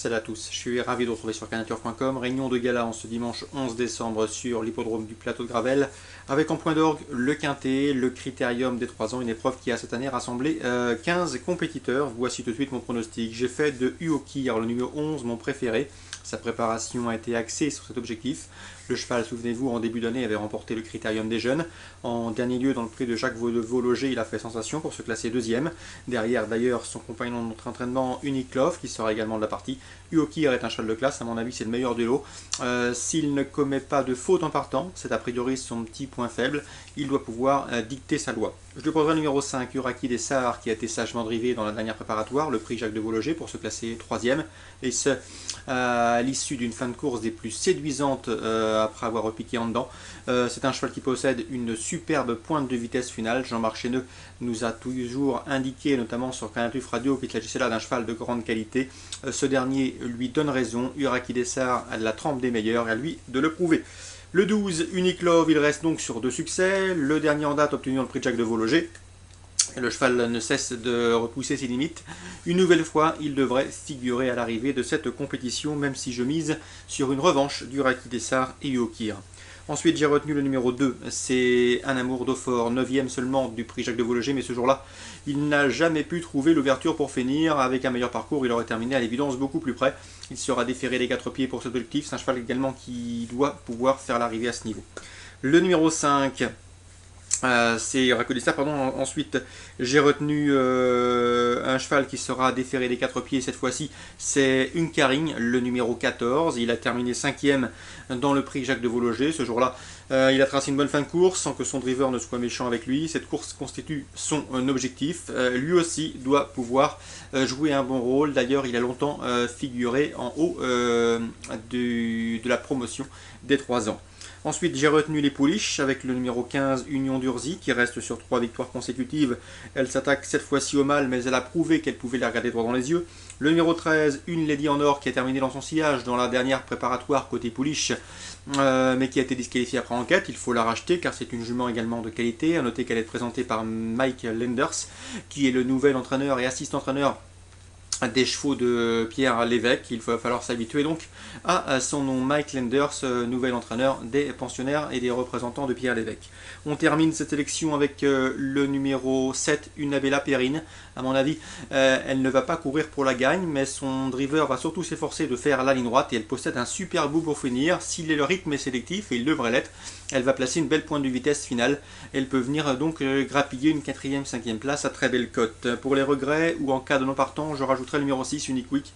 Salut à tous, je suis ravi de vous retrouver sur Canature.com. Réunion de gala en ce dimanche 11 décembre sur l'hippodrome du plateau de Gravel, avec en point d'orgue le Quintet, le Critérium des 3 ans, une épreuve qui a cette année rassemblé 15 compétiteurs. Voici tout de suite mon pronostic. J'ai fait de Uokir, le numéro 11, mon préféré. Sa préparation a été axée sur cet objectif. Le cheval, souvenez-vous, en début d'année avait remporté le Critérium des jeunes. En dernier lieu, dans le prix de Jacques Vaulogé, il a fait sensation pour se classer deuxième. Derrière, d'ailleurs, son compagnon de notre entraînement, Uniklov, qui sera également de la partie. Uokir est un cheval de classe, à mon avis, c'est le meilleur du lot. S'il ne commet pas de faute en partant, c'est a priori son petit point faible, il doit pouvoir dicter sa loi. Je lui proposerai le numéro 5, Uraki Dessart, qui a été sagement drivé dans la dernière préparatoire, le prix Jacques de Vaulogé, pour se classer troisième, et ce, à l'issue d'une fin de course des plus séduisantes après avoir repiqué en dedans. C'est un cheval qui possède une superbe pointe de vitesse finale. Jean-Marc Chéneux nous a toujours indiqué, notamment sur Canatuf Radio, qu'il s'agissait là d'un cheval de grande qualité. Ce dernier lui donne raison. Uraki Dessart a de la trempe des meilleurs et à lui de le prouver. Le 12, Uniklov, il reste donc sur 2 succès. Le dernier en date obtenu dans le prix de Jacques de Vaulogé. Le cheval ne cesse de repousser ses limites. Une nouvelle fois, il devrait figurer à l'arrivée de cette compétition, même si je mise sur une revanche d'Uraki Dessart et Uokir. Ensuite, j'ai retenu le numéro 2, c'est Un Amour d'Eau-Fort, 9e seulement du prix Jacques de Vaulogé, mais ce jour-là, il n'a jamais pu trouver l'ouverture pour finir. Avec un meilleur parcours, il aurait terminé à l'évidence beaucoup plus près. Il sera déféré des 4 pieds pour cet objectif. C'est un cheval également qui doit pouvoir faire l'arrivée à ce niveau. Le numéro 5, c'est Rakodissa, pardon. Ensuite, j'ai retenu un cheval qui sera déféré des 4 pieds cette fois-ci. C'est Uncaring, le numéro 14. Il a terminé 5e dans le prix Jacques de Vaulogé. Ce jour-là, il a tracé une bonne fin de course sans que son driver ne soit méchant avec lui. Cette course constitue son objectif. Lui aussi doit pouvoir jouer un bon rôle. D'ailleurs, il a longtemps figuré en haut de la promotion des 3 ans. Ensuite, j'ai retenu les pouliches avec le numéro 15, Union d'Urzy, qui reste sur 3 victoires consécutives. Elle s'attaque cette fois-ci au mâle, mais elle a prouvé qu'elle pouvait les regarder droit dans les yeux. Le numéro 13, Une Lady en Or, qui a terminé dans son sillage dans la dernière préparatoire côté pouliche, mais qui a été disqualifiée après enquête. Il faut la racheter car c'est une jument également de qualité. A noter qu'elle est présentée par Mike Lenders, qui est le nouvel entraîneur et assistant-entraîneur des chevaux de Pierre Lévesque. Il va falloir s'habituer donc à son nom, Mike Lenders, nouvel entraîneur des pensionnaires et des représentants de Pierre Lévesque. On termine cette sélection avec le numéro 7, Une Abella Perrine. À mon avis, elle ne va pas courir pour la gagne, mais son driver va surtout s'efforcer de faire la ligne droite et elle possède un super bout pour finir. Si le rythme est sélectif, et il devrait l'être, elle va placer une belle pointe de vitesse finale. Elle peut venir donc grappiller une 4e, 5e place à très belle cote. Pour les regrets ou en cas de non partant, je rajouterai le numéro 6, Uniquick,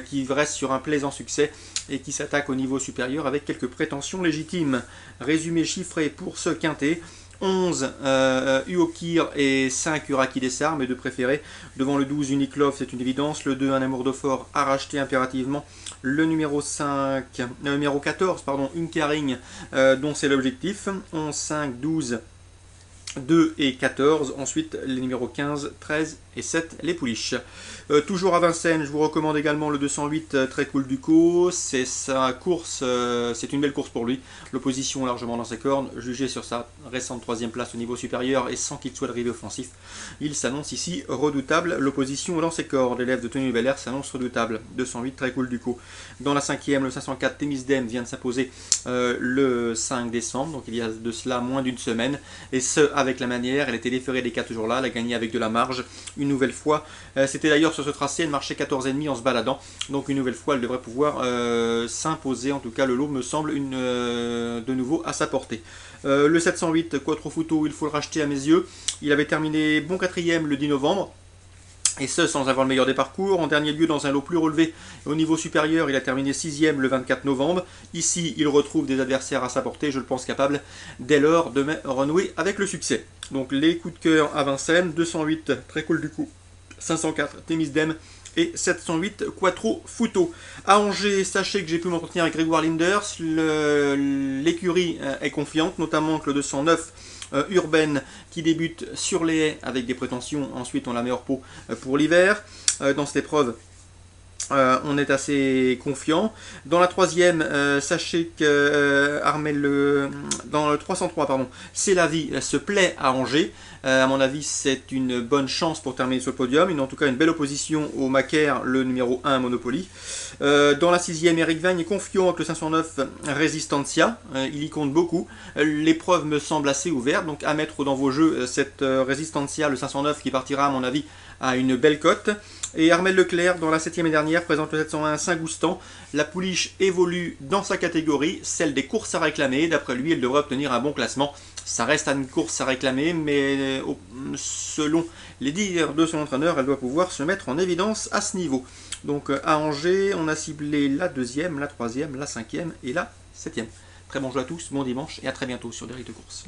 qui reste sur un plaisant succès et qui s'attaque au niveau supérieur avec quelques prétentions légitimes. Résumé chiffré pour ce quintet. 11 Uokir et 5 Uraki Dessart, mes deux préférés. Devant le 12 Uniklov, c'est une évidence. Le 2 Un Amour d'Eau-Fort à racheter impérativement. Le numéro 14, Uncaring, dont c'est l'objectif. 11, 5, 12, 2 et 14. Ensuite, les numéros 15, 13 et 7, les pouliches. Toujours à Vincennes, je vous recommande également le 208 Très Cool Duco. C'est sa course, c'est une belle course pour lui. L'opposition largement dans ses cornes, jugé sur sa récente 3e place au niveau supérieur et sans qu'il soit drivé offensif. Il s'annonce ici redoutable. L'opposition dans ses cordes, l'élève de Tony Belair s'annonce redoutable. 208 Très Cool Duco. Dans la 5e, le 504 Temisdem vient de s'imposer le 5 décembre, donc il y a de cela moins d'une semaine. Et ce, avec la manière, elle était déférée des 4 jours là, elle a gagné avec de la marge une nouvelle fois. C'était d'ailleurs sur ce tracé, elle marchait 14,5 en se baladant, donc une nouvelle fois elle devrait pouvoir s'imposer. En tout cas, le lot me semble de nouveau à sa portée. Le 708 Quattrofuto, il faut le racheter à mes yeux. Il avait terminé bon 4e le 10 novembre. Et ce, sans avoir le meilleur des parcours. En dernier lieu, dans un lot plus relevé, au niveau supérieur, il a terminé 6e le 24 novembre. Ici, il retrouve des adversaires à sa portée, je le pense capable, dès lors de renouer avec le succès. Donc, les coups de cœur à Vincennes, 208, Très Cool du coup, 504, Temisdem et 708, Quattrofuto. À Angers, sachez que j'ai pu m'entretenir avec Grégoire Linders. L'écurie est confiante, notamment que le 209, Urbaine, qui débute sur les haies avec des prétentions. Ensuite, on la met hors pot pour l'hiver. Dans cette épreuve, On est assez confiant. Dans la troisième, sachez que dans le 303, pardon, C'est la vie se plaît à Angers. À mon avis, c'est une bonne chance pour terminer sur le podium. En tout cas, une belle opposition au Macaire, le numéro 1 Monopoly. Dans la sixième, Eric Vagne est confiant avec le 509 Resistencia. Il y compte beaucoup. L'épreuve me semble assez ouverte. Donc à mettre dans vos jeux cette Resistencia, le 509, qui partira à mon avis à une belle cote. Et Armel Leclerc, dans la 7e et dernière, présente le 701 Saint-Goustan. La pouliche évolue dans sa catégorie, celle des courses à réclamer. D'après lui, elle devrait obtenir un bon classement. Ça reste une course à réclamer, mais selon les dires de son entraîneur, elle doit pouvoir se mettre en évidence à ce niveau. Donc à Angers, on a ciblé la 2e, la 3e, la 5e et la 7e. Très bon jeu à tous, bon dimanche et à très bientôt sur des rites de course.